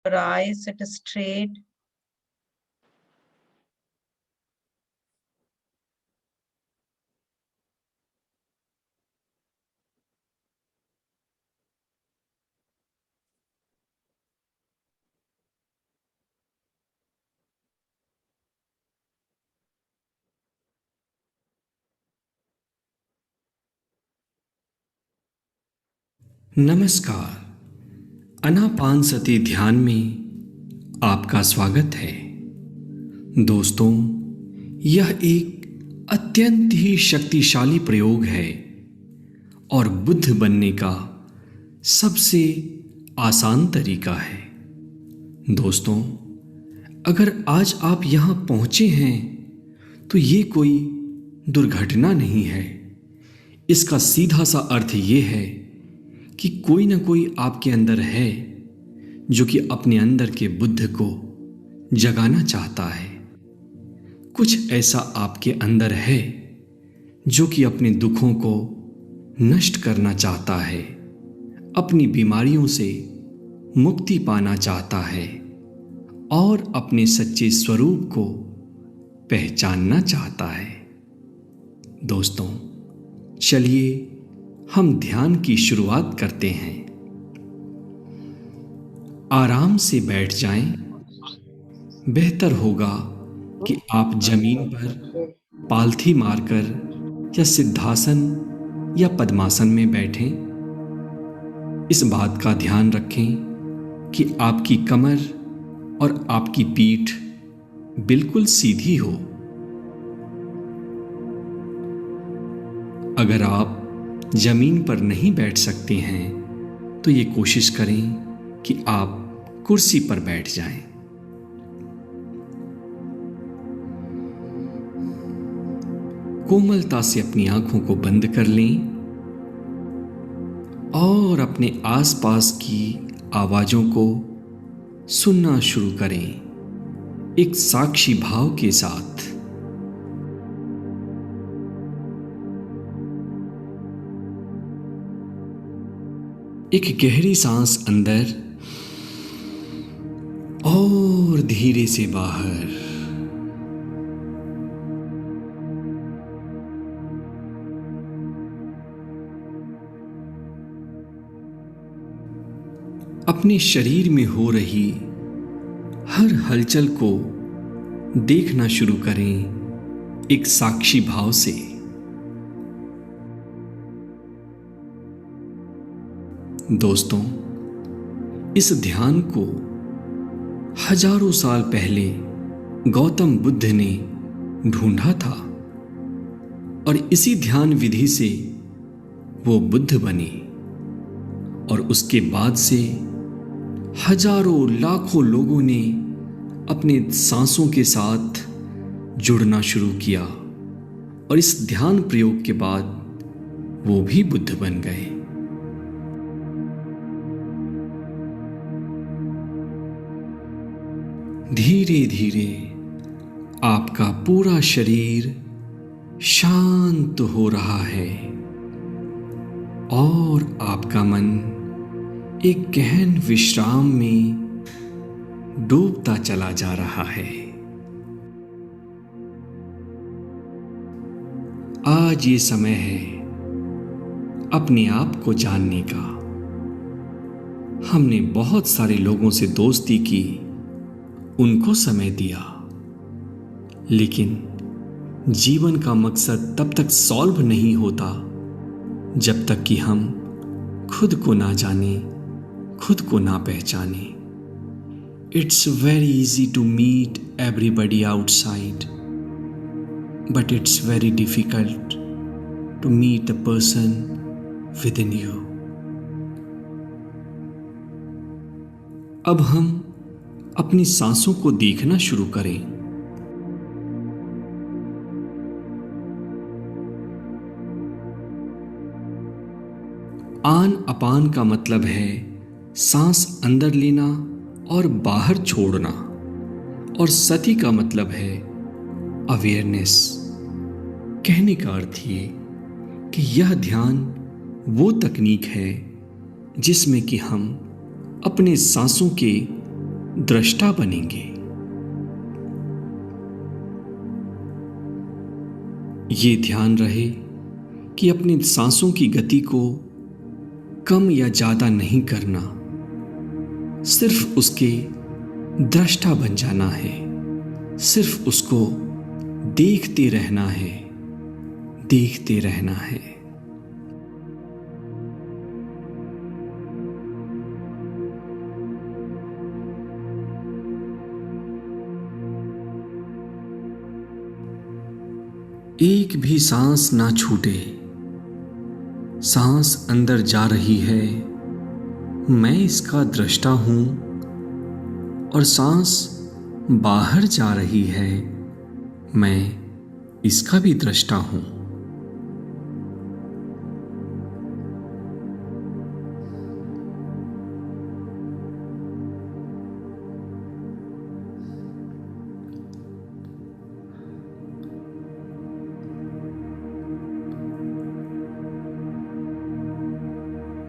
your eyes, sit straight. नमस्कार। आनापानसति ध्यान में आपका स्वागत है। दोस्तों, यह एक अत्यंत ही शक्तिशाली प्रयोग है और बुद्ध बनने का सबसे आसान तरीका है। दोस्तों, अगर आज आप यहाँ पहुँचे हैं तो ये कोई दुर्घटना नहीं है। इसका सीधा सा अर्थ ये है कि कोई ना कोई आपके अंदर है जो कि अपने अंदर के बुद्ध को जगाना चाहता है। कुछ ऐसा आपके अंदर है जो कि अपने दुखों को नष्ट करना चाहता है, अपनी बीमारियों से मुक्ति पाना चाहता है और अपने सच्चे स्वरूप को पहचानना चाहता है। दोस्तों, चलिए हम ध्यान की शुरुआत करते हैं। आराम से बैठ जाएं। बेहतर होगा कि आप जमीन पर पालथी मारकर या सिद्धासन या पद्मासन में बैठें। इस बात का ध्यान रखें कि आपकी कमर और आपकी पीठ बिल्कुल सीधी हो। अगर आप जमीन पर नहीं बैठ सकते हैं तो ये कोशिश करें कि आप कुर्सी पर बैठ जाएं। कोमलता से अपनी आंखों को बंद कर लें और अपने आसपास की आवाजों को सुनना शुरू करें एक साक्षी भाव के साथ। एक गहरी सांस अंदर और धीरे से बाहर। अपने शरीर में हो रही हर हलचल को देखना शुरू करें एक साक्षी भाव से। दोस्तों, इस ध्यान को हजारों साल पहले गौतम बुद्ध ने ढूंढा था और इसी ध्यान विधि से वो बुद्ध बने और उसके बाद से हजारों लाखों लोगों ने अपने सांसों के साथ जुड़ना शुरू किया और इस ध्यान प्रयोग के बाद वो भी बुद्ध बन गए। धीरे धीरे आपका पूरा शरीर शांत हो रहा है और आपका मन एक गहन विश्राम में डूबता चला जा रहा है। आज ये समय है अपने आप को जानने का। हमने बहुत सारे लोगों से दोस्ती की, उनको समय दिया, लेकिन जीवन का मकसद तब तक सॉल्व नहीं होता जब तक कि हम खुद को ना जाने, खुद को ना पहचाने। It's very easy to meet everybody outside, but it's very difficult to meet the person within you. अब हम अपनी सांसों को देखना शुरू करें। आन अपान का मतलब है सांस अंदर लेना और बाहर छोड़ना, और सति का मतलब है अवेयरनेस। कहने का अर्थ ये कि यह ध्यान वो तकनीक है जिसमें कि हम अपने सांसों के दृष्टा बनेंगे। ये ध्यान रहे कि अपनी सांसों की गति को कम या ज्यादा नहीं करना, सिर्फ उसके दृष्टा बन जाना है, सिर्फ उसको देखते रहना है, देखते रहना है। एक भी सांस ना छूटे। सांस अंदर जा रही है, मैं इसका दृष्टा हूं, और सांस बाहर जा रही है, मैं इसका भी दृष्टा हूं।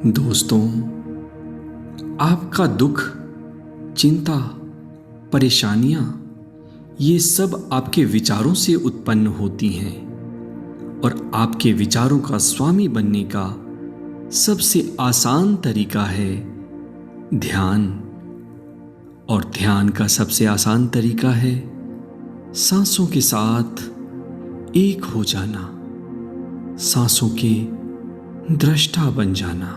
दोस्तों, आपका दुख, चिंता, परेशानियां, ये सब आपके विचारों से उत्पन्न होती हैं, और आपके विचारों का स्वामी बनने का सबसे आसान तरीका है ध्यान। और ध्यान का सबसे आसान तरीका है सांसों के साथ एक हो जाना, सांसों के दृष्टा बन जाना।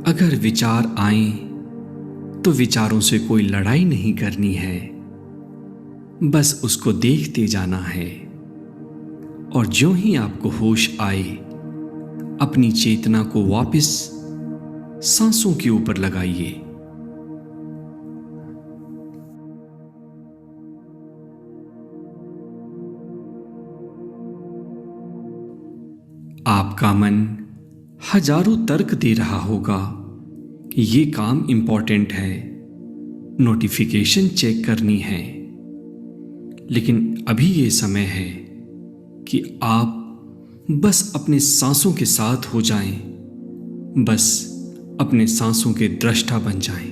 अगर विचार आए तो विचारों से कोई लड़ाई नहीं करनी है, बस उसको देखते जाना है। और जो ही आपको होश आए, अपनी चेतना को वापस सांसों के ऊपर लगाइए। आपका मन हजारों तर्क दे रहा होगा कि ये काम इंपॉर्टेंट है, नोटिफिकेशन चेक करनी है, लेकिन अभी ये समय है कि आप बस अपने सांसों के साथ हो जाएं, बस अपने सांसों के दृष्टा बन जाएं।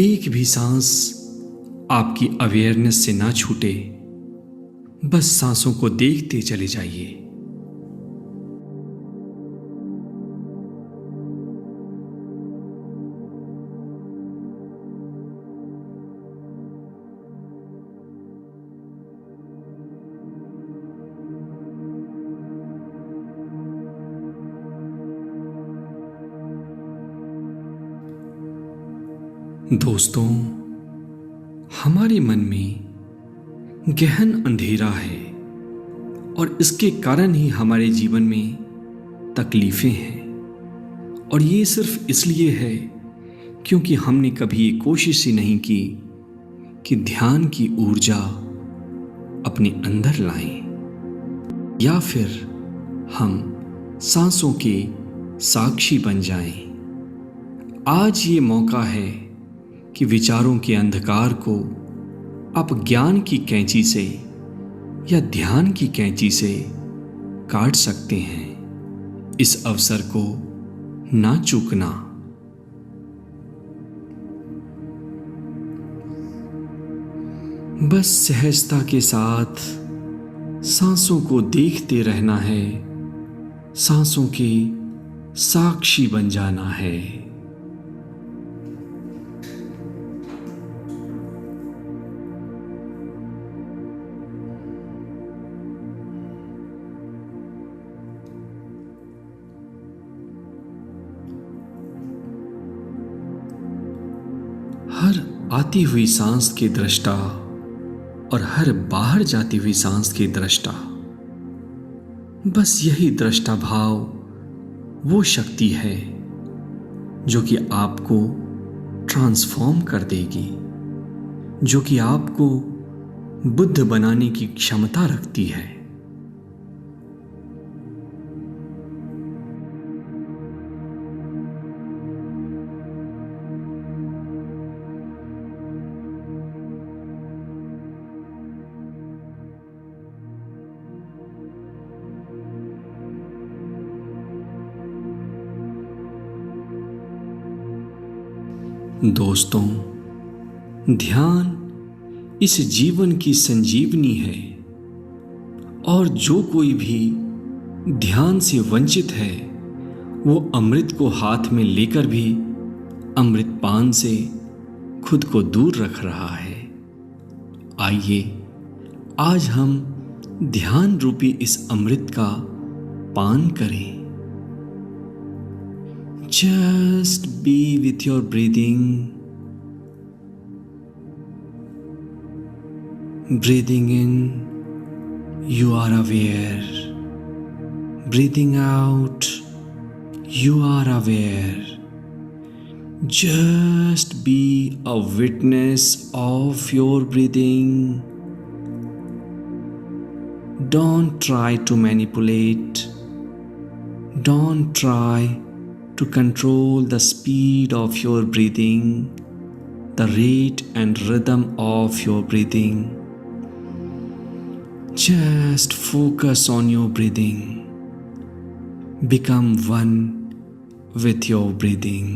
एक भी सांस आपकी अवेयरनेस से ना छूटे, बस सांसों को देखते चले जाइए। दोस्तों, हमारे मन में गहन अंधेरा है, और इसके कारण ही हमारे जीवन में तकलीफें हैं। और ये सिर्फ इसलिए है क्योंकि हमने कभी ये कोशिश ही नहीं की कि ध्यान की ऊर्जा अपने अंदर लाएं, या फिर हम सांसों के साक्षी बन जाएं। आज ये मौका है कि विचारों के अंधकार को आप ज्ञान की कैंची से या ध्यान की कैंची से काट सकते हैं। इस अवसर को ना चूकना। बस सहजता के साथ सांसों को देखते रहना है, सांसों के साक्षी बन जाना है। हर आती हुई सांस के दृष्टा और हर बाहर जाती हुई सांस के दृष्टा, बस यही दृष्टा भाव वो शक्ति है जो कि आपको ट्रांसफॉर्म कर देगी, जो कि आपको बुद्ध बनाने की क्षमता रखती है। दोस्तों, ध्यान इस जीवन की संजीवनी है और जो कोई भी ध्यान से वंचित है वो अमृत को हाथ में लेकर भी अमृतपान से खुद को दूर रख रहा है। आइए आज हम ध्यान रूपी इस अमृत का पान करें। Just be with your breathing. Breathing in, you are aware. Breathing out, you are aware. Just be a witness of your breathing. Don't try to manipulate. Don't try to control the speed of your breathing, the rate and rhythm of your breathing. Just focus on your breathing. Become one with your breathing.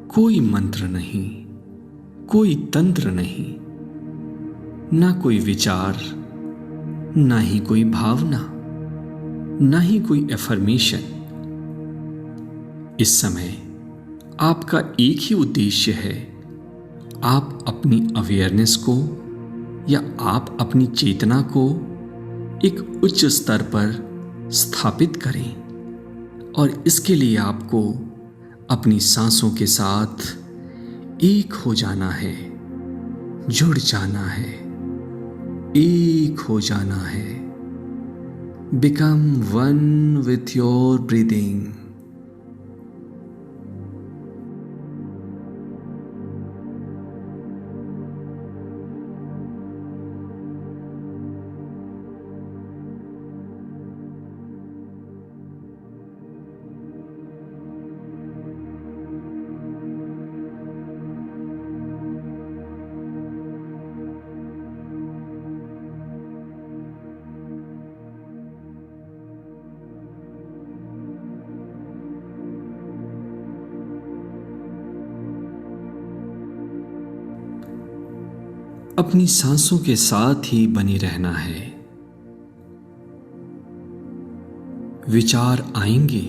कोई मंत्र नहीं, कोई तंत्र नहीं, ना कोई विचार, ना ही कोई भावना, ना ही कोई एफर्मेशन। इस समय आपका एक ही उद्देश्य है, आप अपनी अवेयरनेस को या आप अपनी चेतना को एक उच्च स्तर पर स्थापित करें और इसके लिए आपको अपनी सांसों के साथ एक हो जाना है, जुड़ जाना है, एक हो जाना है। Become one with your breathing. अपनी सांसों के साथ ही बने रहना है। विचार आएंगे,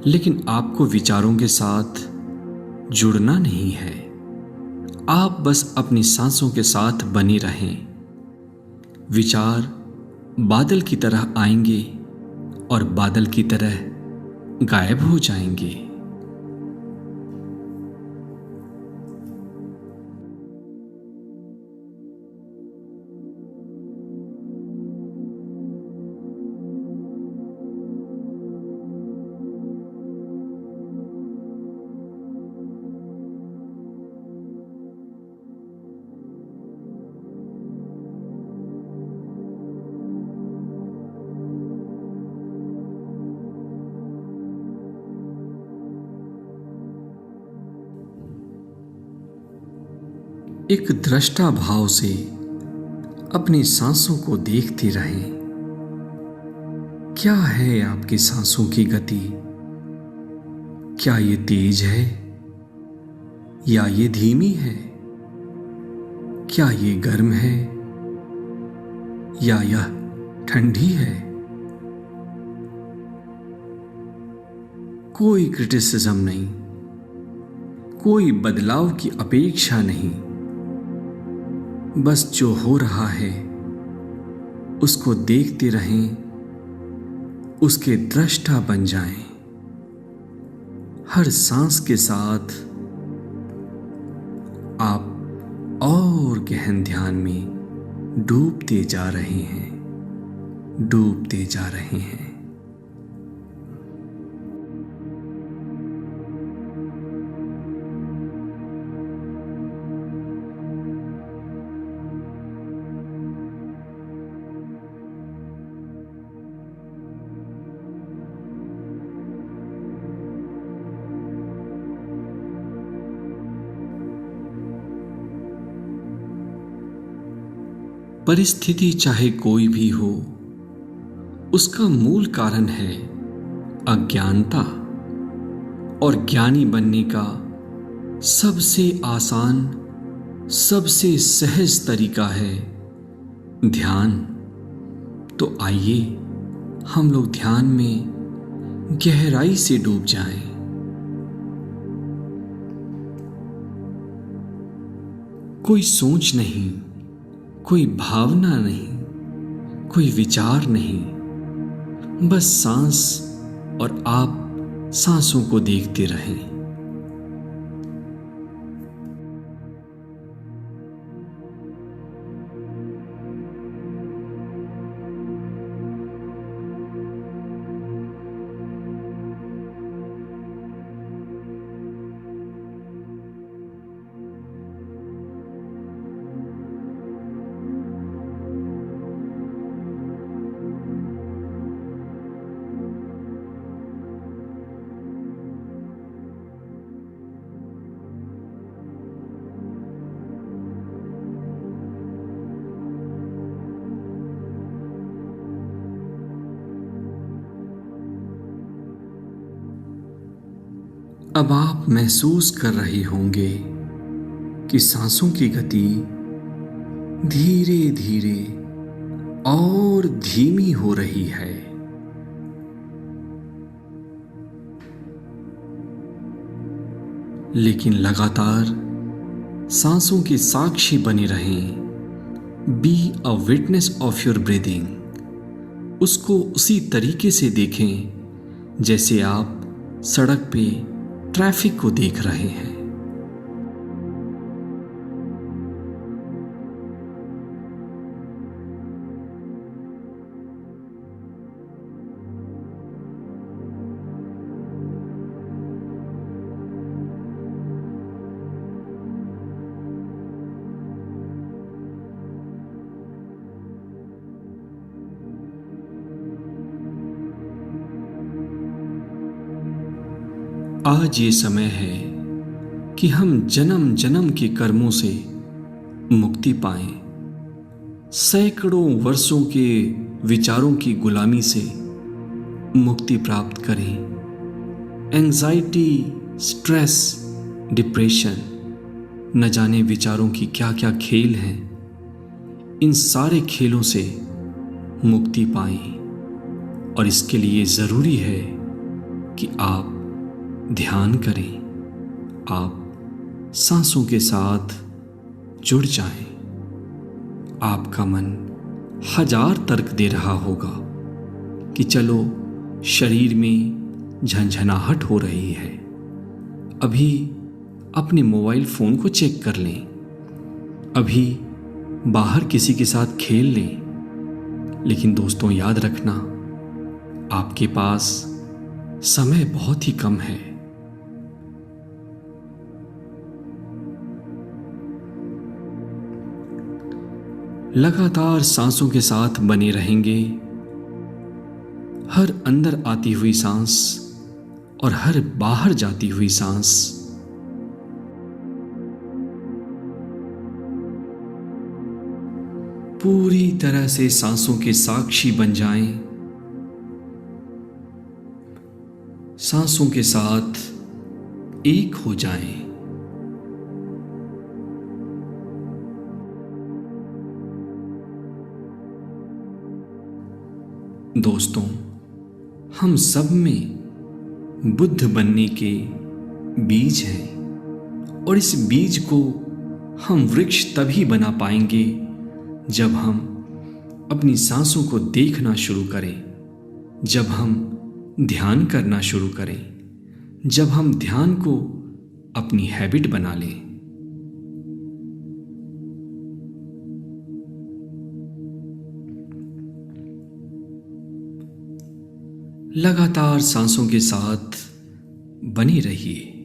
लेकिन आपको विचारों के साथ जुड़ना नहीं है। आप बस अपनी सांसों के साथ बने रहें। विचार बादल की तरह आएंगे और बादल की तरह गायब हो जाएंगे। एक दृष्टा भाव से अपनी सांसों को देखते रहें। क्या है आपकी सांसों की गति? क्या ये तेज है या ये धीमी है? क्या ये गर्म है या यह ठंडी है? कोई क्रिटिसिज्म नहीं, कोई बदलाव की अपेक्षा नहीं। बस जो हो रहा है उसको देखते रहें, उसके दृष्टा बन जाएं। हर सांस के साथ आप और गहन ध्यान में डूबते जा रहे हैं, डूबते जा रहे हैं। परिस्थिति चाहे कोई भी हो, उसका मूल कारण है अज्ञानता। और ज्ञानी बनने का सबसे आसान, सबसे सहज तरीका है ध्यान। तो आइए हम लोग ध्यान में गहराई से डूब जाएं। कोई सोच नहीं, कोई भावना नहीं, कोई विचार नहीं, बस सांस और आप सांसों को देखते रहें। अब आप महसूस कर रहे होंगे कि सांसों की गति धीरे धीरे और धीमी हो रही है। लेकिन लगातार सांसों के साक्षी बने रहें। Be a witness of your breathing. उसको उसी तरीके से देखें जैसे आप सड़क पे ट्रैफिक को देख रहे हैं। आज ये समय है कि हम जन्म जन्म के कर्मों से मुक्ति पाएं, सैकड़ों वर्षों के विचारों की गुलामी से मुक्ति प्राप्त करें। एंजाइटी, स्ट्रेस, डिप्रेशन, न जाने विचारों की क्या क्या खेल हैं, इन सारे खेलों से मुक्ति पाएं। और इसके लिए ज़रूरी है कि आप ध्यान करें, आप सांसों के साथ जुड़ जाएं। आपका मन हजार तर्क दे रहा होगा कि चलो शरीर में झंझनाहट हो रही है, अभी अपने मोबाइल फ़ोन को चेक कर लें, अभी बाहर किसी के साथ खेल लें। लेकिन दोस्तों याद रखना, आपके पास समय बहुत ही कम है। लगातार सांसों के साथ बने रहेंगे। हर अंदर आती हुई सांस और हर बाहर जाती हुई सांस पूरी तरह से सांसों के साक्षी बन जाएं। सांसों के साथ एक हो जाएं। दोस्तों, हम सब में बुद्ध बनने के बीज हैं और इस बीज को हम वृक्ष तभी बना पाएंगे जब हम अपनी सांसों को देखना शुरू करें, जब हम ध्यान करना शुरू करें, जब हम ध्यान को अपनी हैबिट बना लें। लगातार सांसों के साथ बने रहिए।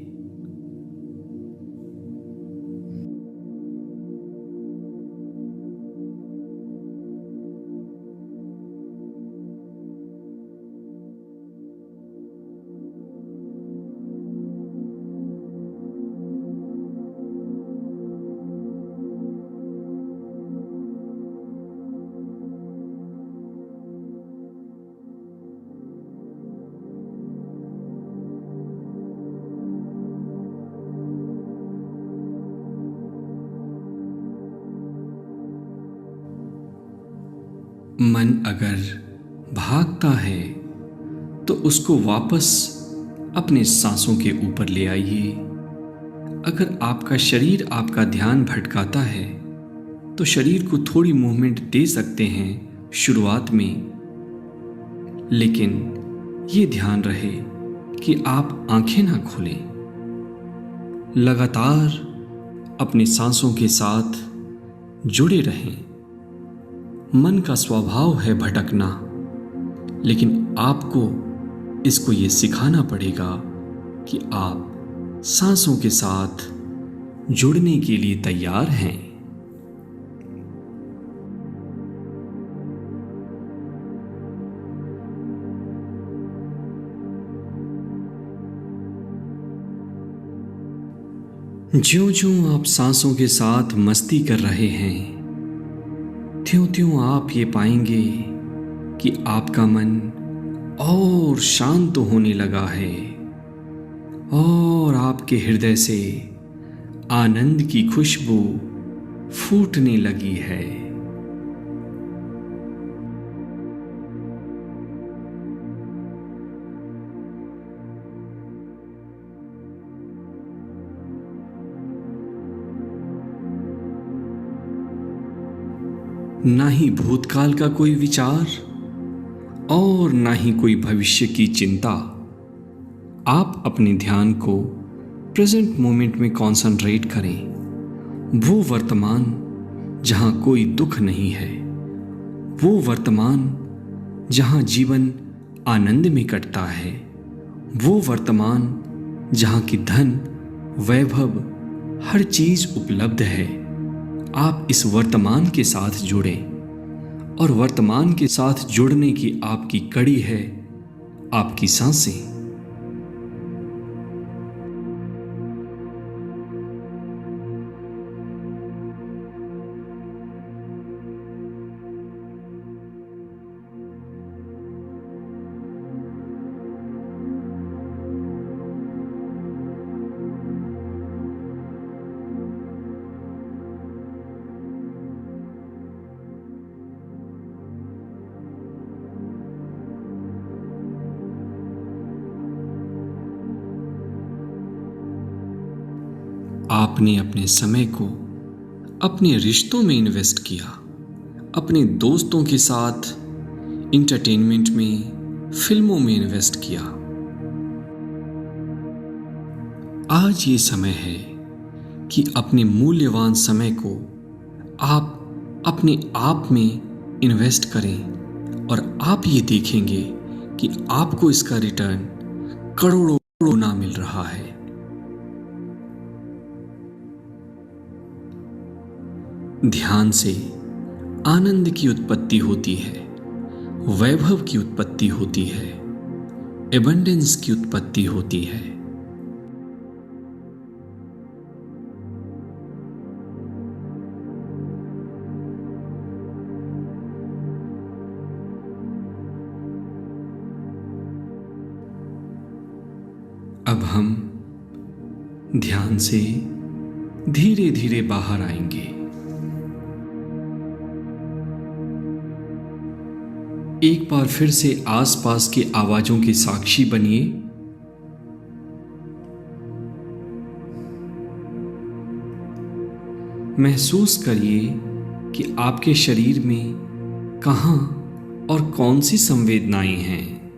मन अगर भागता है तो उसको वापस अपने सांसों के ऊपर ले आइए। अगर आपका शरीर आपका ध्यान भटकाता है तो शरीर को थोड़ी मूवमेंट दे सकते हैं शुरुआत में, लेकिन ये ध्यान रहे कि आप आंखें ना खोलें। लगातार अपनी सांसों के साथ जुड़े रहें। मन का स्वभाव है भटकना, लेकिन आपको इसको ये सिखाना पड़ेगा कि आप सांसों के साथ जुड़ने के लिए तैयार हैं। ज्यों-ज्यों आप सांसों के साथ मस्ती कर रहे हैं, त्यों-त्यों आप ये पाएंगे कि आपका मन और शांत होने लगा है और आपके हृदय से आनंद की खुशबू फूटने लगी है। ना ही भूतकाल का कोई विचार और ना ही कोई भविष्य की चिंता। आप अपने ध्यान को प्रेजेंट मोमेंट में कंसंट्रेट करें। वो वर्तमान जहां कोई दुख नहीं है, वो वर्तमान जहां जीवन आनंद में कटता है, वो वर्तमान जहां की धन, वैभव, हर चीज उपलब्ध है। आप इस वर्तमान के साथ जुड़ें और वर्तमान के साथ जुड़ने की आपकी कड़ी है आपकी सांसें। आपने अपने समय को अपने रिश्तों में इन्वेस्ट किया, अपने दोस्तों के साथ इंटरटेनमेंट में, फिल्मों में इन्वेस्ट किया। आज ये समय है कि अपने मूल्यवान समय को आप अपने आप में इन्वेस्ट करें और आप ये देखेंगे कि आपको इसका रिटर्न करोड़ों गुना मिल रहा है। ध्यान से आनंद की उत्पत्ति होती है, वैभव की उत्पत्ति होती है, एबंडेंस की उत्पत्ति होती है। अब हम ध्यान से धीरे धीरे बाहर आएंगे। एक बार फिर से आसपास की आवाजों के साक्षी बनिए। महसूस करिए कि आपके शरीर में कहां और कौन सी संवेदनाएं हैं।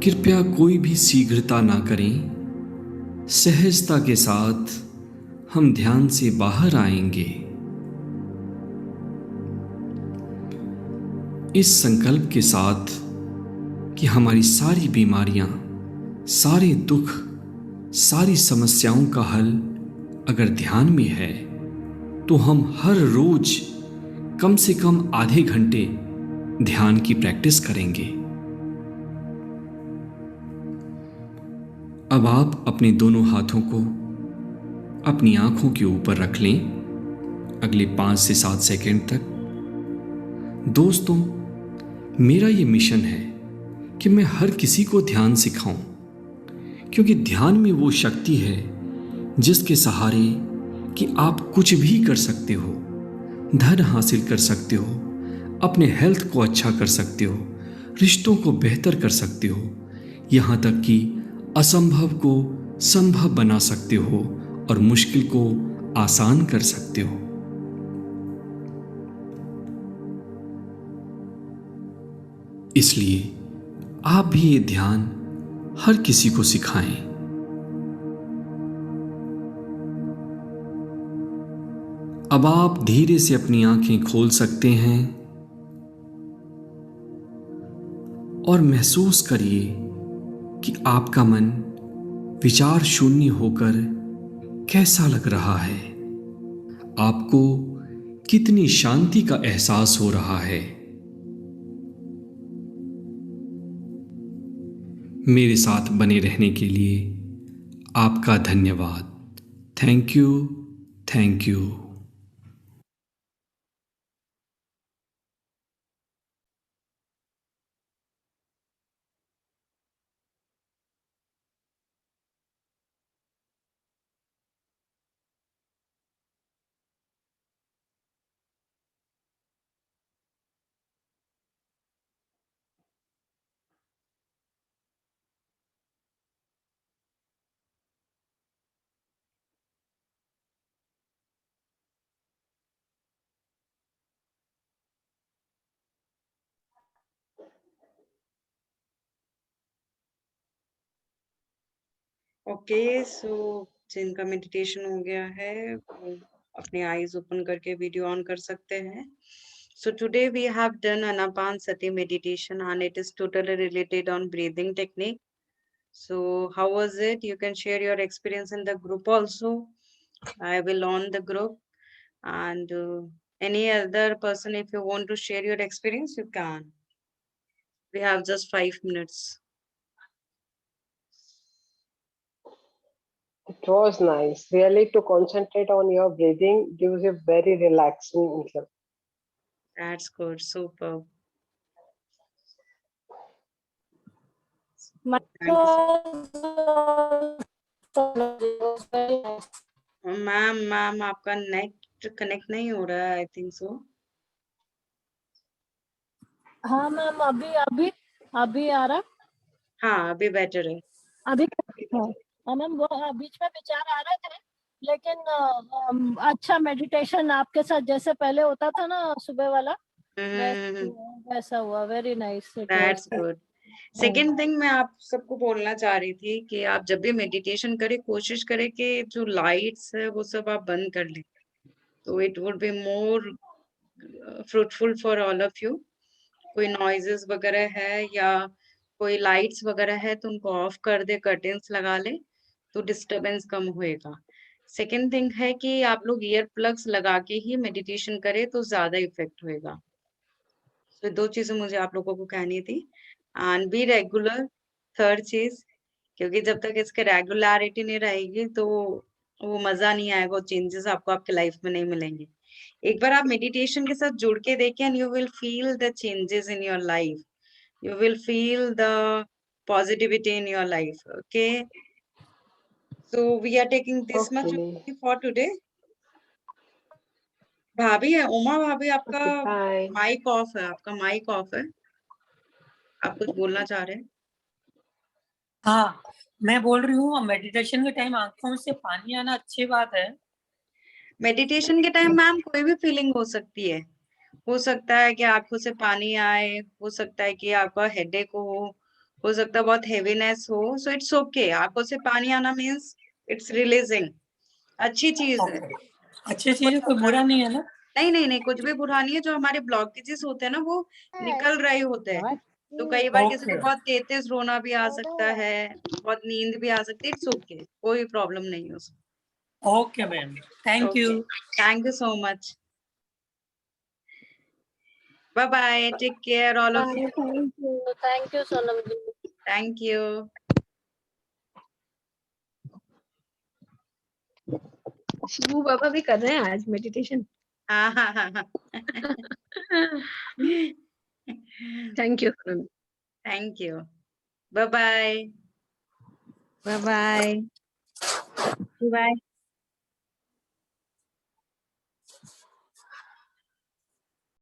कृपया कोई भी शीघ्रता ना करें। सहजता के साथ हम ध्यान से बाहर आएंगे। इस संकल्प के साथ कि हमारी सारी बीमारियां, सारे दुख, सारी समस्याओं का हल अगर ध्यान में है तो हम हर रोज कम से कम आधे घंटे ध्यान की प्रैक्टिस करेंगे। अब आप अपने दोनों हाथों को अपनी आंखों के ऊपर रख लें अगले 5 से 7 सेकंड तक। दोस्तों, मेरा ये मिशन है कि मैं हर किसी को ध्यान सिखाऊं, क्योंकि ध्यान में वो शक्ति है जिसके सहारे कि आप कुछ भी कर सकते हो, धन हासिल कर सकते हो, अपने हेल्थ को अच्छा कर सकते हो, रिश्तों को बेहतर कर सकते हो, यहाँ तक कि असंभव को संभव बना सकते हो और मुश्किल को आसान कर सकते हो। इसलिए आप भी ये ध्यान हर किसी को सिखाएं। अब आप धीरे से अपनी आंखें खोल सकते हैं और महसूस करिए कि आपका मन विचार शून्य होकर कैसा लग रहा है। आपको कितनी शांति का एहसास हो रहा है। मेरे साथ बने रहने के लिए आपका धन्यवाद। Thank you, thank you. Okay, so जिनका मेडिटेशन हो गया है वो अपने आईज ओपन करके वीडियो ऑन कर सकते हैं। So today we have done Anapanasati meditation and it is totally related on breathing technique. So how was it? You can share your experience in the group also. I will on the group and any other person if you want to share your experience you can. We have just 5 minutes. It was nice. Really, to concentrate on your breathing gives you very relaxing. That's good. Super. My Thank you. was very nice. Ma'am आपका net connect नहीं हो रहा है I think so. हाँ ma'am, अभी आ रहा। हाँ अभी बेटर है। अभी हाँ मैम, वो बीच में विचार आ रहे थे लेकिन अच्छा मेडिटेशन आपके साथ जैसे पहले होता था ना सुबह वाला वैसा हुआ। Very nice. That's good. Second thing मैं आप सबको बोलना चाह रही थी कि आप जब भी मेडिटेशन करें कोशिश करें कि जो लाइट्स है वो सब आप बंद कर लें, तो it would be more fruitful for all of you. कोई नॉइजेस वगैरह है या कोई लाइट्स वगैरह है तो उनको ऑफ कर दे, कर्टेन्स लगा ले तो डिस्टरबेंस कम होएगा। सेकेंड थिंग है कि आप लोग ईयर प्लग्स लगा के ही मेडिटेशन करें तो ज्यादा इफेक्ट होएगा। तो दो चीजें मुझे आप लोगों को कहनी थी। एंड बी रेगुलर, थर्ड चीज, क्योंकि जब तक इसके रेगुलरिटी नहीं रहेगी तो वो मजा नहीं आएगा, चेंजेस आपको आपके लाइफ में नहीं मिलेंगे। एक बार आप मेडिटेशन के साथ जुड़ के देखें and you will feel the changes in your life, you will feel the positivity in your life. Okay, so we are taking this much Okay. for today. भाभी है उमा भाभी, आपका Okay, bye. माइक ऑफ है, आपका mic off है, आप कुछ बोलना चाह रहे हैं? हाँ, मैं बोल रही हूँ मेडिटेशन के टाइम आंखों से पानी आना अच्छी बात है। मेडिटेशन के टाइम मैम कोई भी फीलिंग हो सकती है। हो सकता है कि आंखों से पानी आए, हो सकता है कि आपका हेडेक हो सकता है बहुत हेवीनेस हो, सो इट्स ओके। आंखों से पानी आना मीन्स इट्स रिलीजिंग, अच्छी चीज है। अच्छी चीज है, कोई बुरा नहीं है ना? नहीं, कुछ भी बुरा नहीं है। जो हमारे ब्लॉकेजेस होते हैं ना वो निकल रहे होते हैं। तो कई बार किसी को बहुत तेज रोना भी आ सकता है, बहुत नींद भी आ सकती है, इट्स ओके, कोई प्रॉब्लम नहीं है उसमें। Okay ma'am, thank you. Thank you so much. Bye bye, take care all of you. Thank you Sonam ji. Thank you. Shibu Baba भी कर रहे हैं आज मेडिटेशन। हाँ। Thank you. Thank you. Bye bye. Bye bye. Bye.